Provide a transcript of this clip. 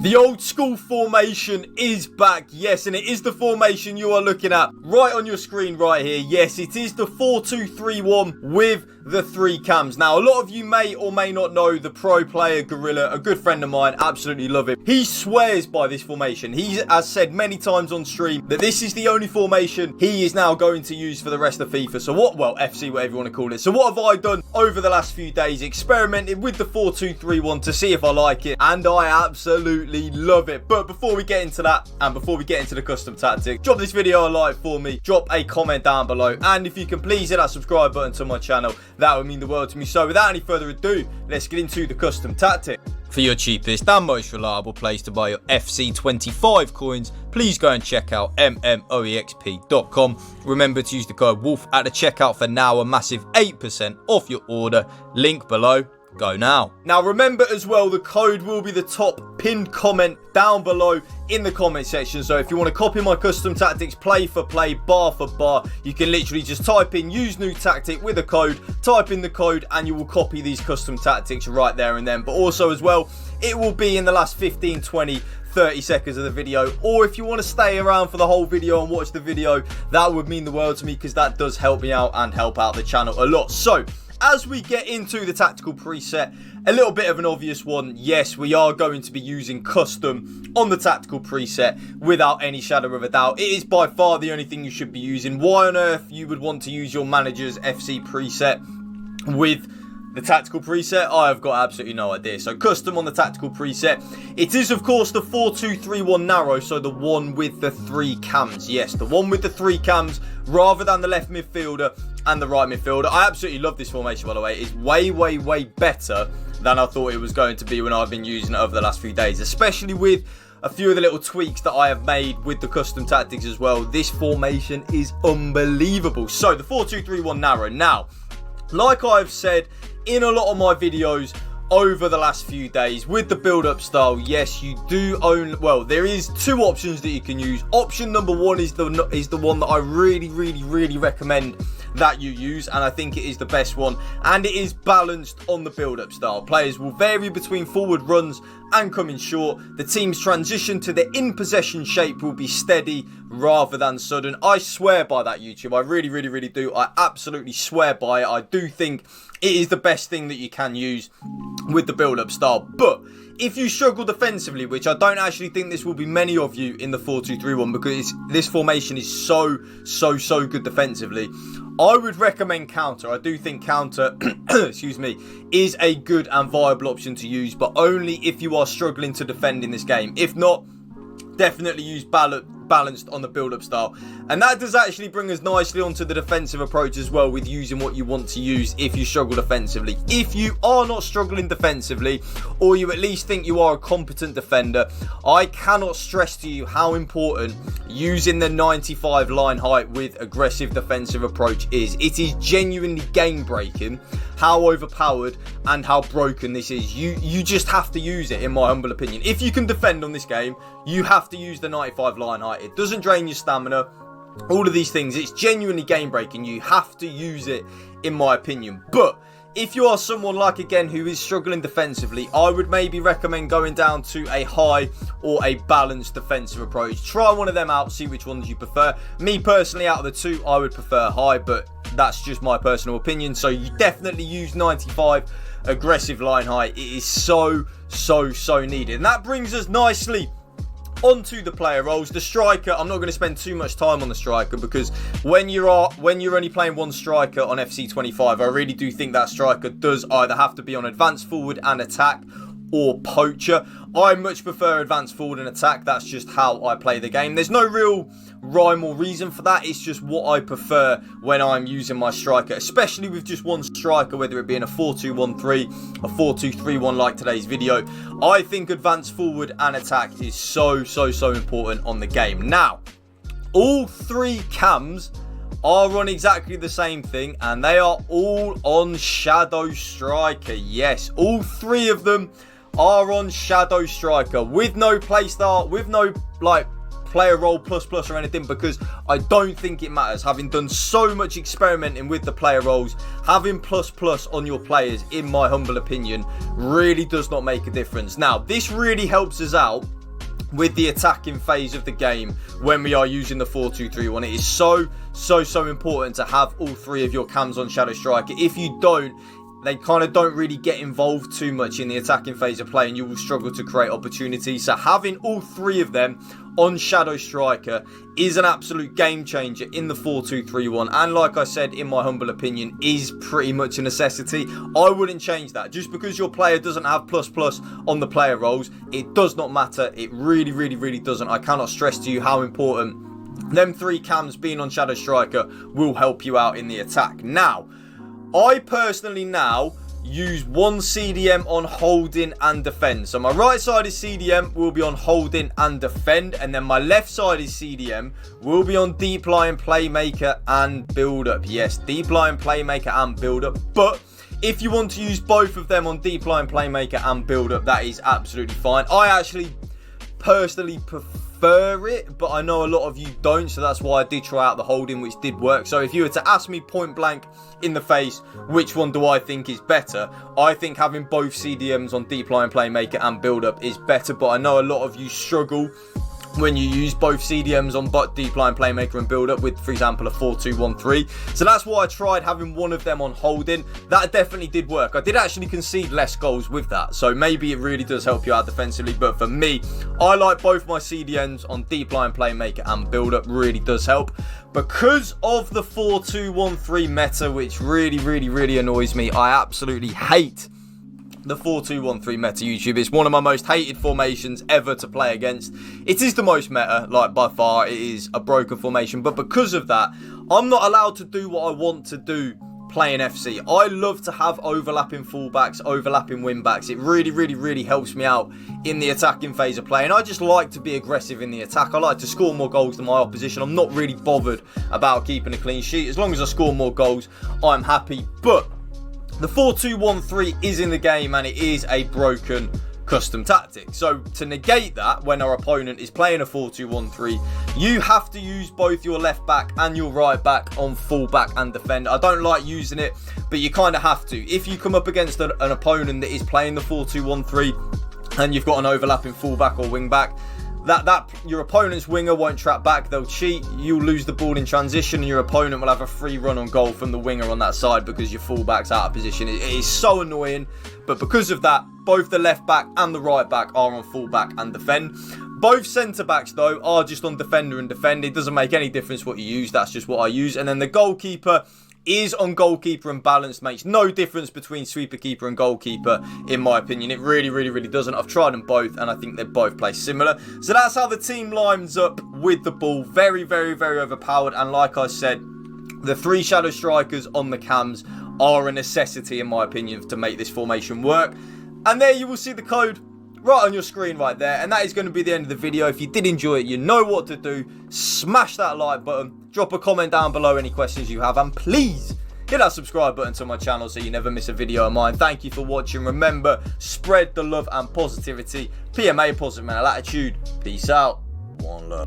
The old school formation is back, yes, and it is the formation you are looking at right on your screen right here. Yes, it is the 4-2-3-1 with the 3 cams. Now, a lot of you may or may not know the pro player Gorilla, a good friend of mine, absolutely love him. He swears by this formation. He has said many times on stream that this is the only formation he is now going to use for the rest of FIFA. So what, well, FC, whatever you want to call it. So what have I done over the last few days? Experimented with the 4-2-3-1 to see if I like it, and I absolutely love it. But before we get into that, and before we get into the custom tactic, drop this video a like for me, drop a comment down below, and if you can please hit that subscribe button to my channel, that would mean the world to me. So without any further ado, let's get into the custom tactic. For your cheapest and most reliable place to buy your FC25 coins, please go and check out mmoexp.com. Remember to use the code WOLF at the checkout for now a massive 8% off your order. Link below. Go now. Now remember as well, the code will be the top pinned comment down below in the comment section. So if you want to copy my custom tactics play for play, bar for bar, you can literally just type in use new tactic with a code, type in the code, and you will copy these custom tactics right there and then. But also as well, it will be in the last 15, 20, 30 seconds of the video, or if you want to stay around for the whole video and watch the video, that would mean the world to me, because that does help me out and help out the channel a lot. So as we get into the tactical preset, a little bit of an obvious one. Yes, we are going to be using custom on the tactical preset without any shadow of a doubt. It is by far the only thing you should be using. Why on earth you would want to use your manager's FC preset with the tactical preset, I have got absolutely no idea. So custom on the tactical preset. It is of course the 4-2-3-1 narrow, so the one with the 3 cams. Yes, the one with the 3 cams rather than the left midfielder and the right midfielder. I absolutely love this formation, by the way. It's way better than I thought it was going to be when I've been using it over the last few days, especially with a few of the little tweaks that I have made with the custom tactics as well. This formation is unbelievable. So the 4-2-3-1 narrow. Now, like I've said in a lot of my videos over the last few days, with the build-up style, yes, you do own, well, there is 2 options that you can use. Option number 1 is the one that I really recommend that you use, and I think it is the best one, and it is balanced on the build-up style. Players will vary between forward runs and coming short. The team's transition to the in-possession shape will be steady rather than sudden. I swear by that, YouTube. I really do. I absolutely swear by it. I do think it is the best thing that you can use with the build-up style. But if you struggle defensively, which I don't actually think this will be many of you in the 4-2-3-1, because this formation is so good defensively, I would recommend counter. I do think counter, excuse me, is a good and viable option to use, but only if you are struggling to defend in this game. If not, definitely use balanced on the build-up style. And that does actually bring us nicely onto the defensive approach as well, with using what you want to use if you struggle defensively. If you are not struggling defensively, or you at least think you are a competent defender, I cannot stress to you how important using the 95 line height with aggressive defensive approach is. It is genuinely game breaking how overpowered and how broken this is. You just have to use it, in my humble opinion. If you can defend on this game, you have to use the 95 line height. It doesn't drain your stamina, all of these things. It's genuinely game breaking. You have to use it, in my opinion. But if you are someone like, again, who is struggling defensively, I would maybe recommend going down to a high or a balanced defensive approach. Try one of them out, see which ones you prefer. Me personally, out of the 2, I would prefer high, but that's just my personal opinion. So you definitely use 95 aggressive line height. It is so needed. And that brings us nicely onto the player roles. The striker, I'm not going to spend too much time on the striker, because when you're only playing one striker on FC25, I really do think that striker does either have to be on advanced forward and attack or poacher. I much prefer advanced forward and attack. That's just how I play the game. There's no real rhyme or reason for that. It's just what I prefer when I'm using my striker, especially with just one striker, whether it be in a 4-2-1-3, a 4-2-3-1 like today's video. I think advanced forward and attack is so important on the game. Now, all 3 cams are on exactly the same thing, and they are all on Shadow Striker. Yes, all 3 of them are on Shadow Striker, with no playstyle, with no like player role plus or anything, because I don't think it matters. Having done so much experimenting with the player roles, having plus on your players, in my humble opinion, really does not make a difference. Now, this really helps us out with the attacking phase of the game when we are using the 4-2-3-1. It is so important to have all three of your cams on Shadow Striker. If you don't, they kind of don't really get involved too much in the attacking phase of play, and you will struggle to create opportunities. So having all three of them on Shadow Striker is an absolute game changer in the 4-2-3-1, and like I said, in my humble opinion, is pretty much a necessity. I wouldn't change that. Just because your player doesn't have ++ on the player roles, it does not matter. It really doesn't. I cannot stress to you how important them three cams being on Shadow Striker will help you out in the attack. Now, I personally now use one CDM on holding and defend. So my right side is CDM, will be on holding and defend, and then my left side is CDM, will be on deep line, playmaker and build up. Yes, deep line, playmaker and build up. But if you want to use both of them on deep line, playmaker and build up, that is absolutely fine. I actually personally prefer it, but I know a lot of you don't, so that's why I did try out the holding, which did work. So if you were to ask me point blank in the face, which one do I think is better, I think having both CDMs on deep line, playmaker and build up is better, but I know a lot of you struggle when you use both CDMs on deep line, playmaker and build up with, for example, a 4-2-1-3. So that's why I tried having one of them on holding. That definitely did work. I did actually concede less goals with that, so maybe it really does help you out defensively. But for me, I like both my CDMs on deep line, playmaker and build up. Really does help. Because of the 4-2-1-3 meta, which really annoys me, I absolutely hate the 4-2-1-3 meta, YouTube. It's one of my most hated formations ever to play against. It is the most meta, like by far. It is a broken formation, but because of that, I'm not allowed to do what I want to do playing FC. I love to have overlapping fullbacks, overlapping wingbacks. It really helps me out in the attacking phase of play, and I just like to be aggressive in the attack. I like to score more goals than my opposition. I'm not really bothered about keeping a clean sheet. As long as I score more goals, I'm happy. But the 4-2-1-3 is in the game, and it is a broken custom tactic. So to negate that, when our opponent is playing a 4-2-1-3, you have to use both your left back and your right back on full back and defend. I don't like using it, but you kind of have to. If you come up against an opponent that is playing the 4-2-1-3 and you've got an overlapping full back or wing back, that your opponent's winger won't trap back, they'll cheat, you'll lose the ball in transition, and your opponent will have a free run on goal from the winger on that side because your fullback's out of position. It is so annoying, but because of that, both the left back and the right back are on full back and defend. Both centre backs though are just on defender and defend. It doesn't make any difference what you use, that's just what I use. And then the goalkeeper is on goalkeeper and balanced. Makes no difference between sweeper keeper and goalkeeper, in my opinion. It really doesn't. I've tried them both, and I think they both play similar. So that's how the team lines up with the ball. Very overpowered. And like I said, the three Shadow Strikers on the cams are a necessity, in my opinion, to make this formation work. And there you will see the code right on your screen right there, and that is going to be the end of the video. If you did enjoy it, you know what to do. Smash that like button, drop a comment down below any questions you have, and please hit that subscribe button to my channel so you never miss a video of mine. Thank you for watching. Remember, spread the love and positivity. PMA, positive mental attitude. Peace out. One love.